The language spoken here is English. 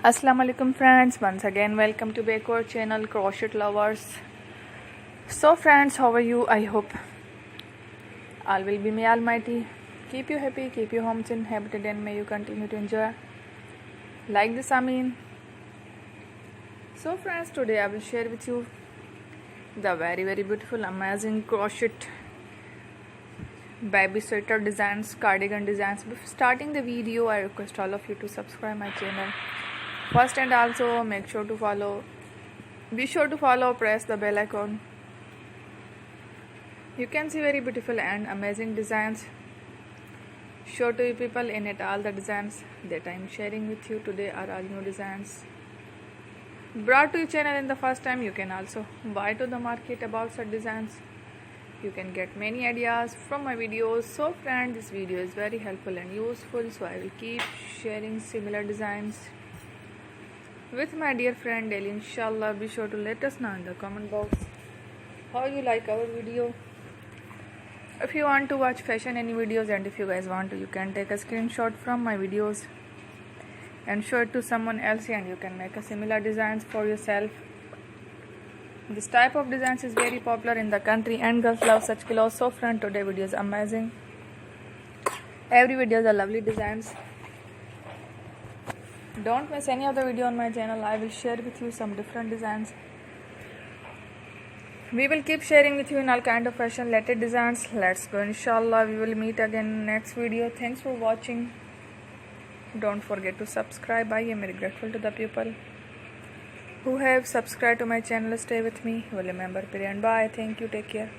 Assalamu alaikum friends, once again welcome to backward channel crochet lovers. So friends, how are you? I hope all will be may almighty keep you happy, keep you homes inhabited, and may you continue to enjoy like this Amin. So friends, today I will share with you the very beautiful amazing crochet baby sweater designs, cardigan designs. Before starting the video, I request all of you to subscribe my channel first, and also make sure to follow, be sure to follow, press the bell icon. You can see very beautiful and amazing designs. Show to you people in it all the designs that I am sharing with you today are all new designs brought to your channel in the first time. You can also buy to the market about such designs. You can get many ideas from my videos. So friend, this video is very helpful and useful, so I will keep sharing similar designs with my dear friend daily, inshallah. Be sure to let us know in the comment box how you like our video. If you want to watch fashion any videos, and if you guys want to, you can take a screenshot from my videos and show it to someone else, and you can make a similar designs for yourself. This type of designs is very popular in the country and girls love such clothes. So friend, today video is amazing. Every video is a lovely designs. Don't miss any of the video on my channel. I will share with you some different designs. We will keep sharing with you in all kind of fashion related designs. Let's go, inshallah. We will meet again next video. Thanks for watching. Don't forget to subscribe. I am very grateful to the people who have subscribed to my channel. Stay with me. Will remember, and bye. Thank you. Take care.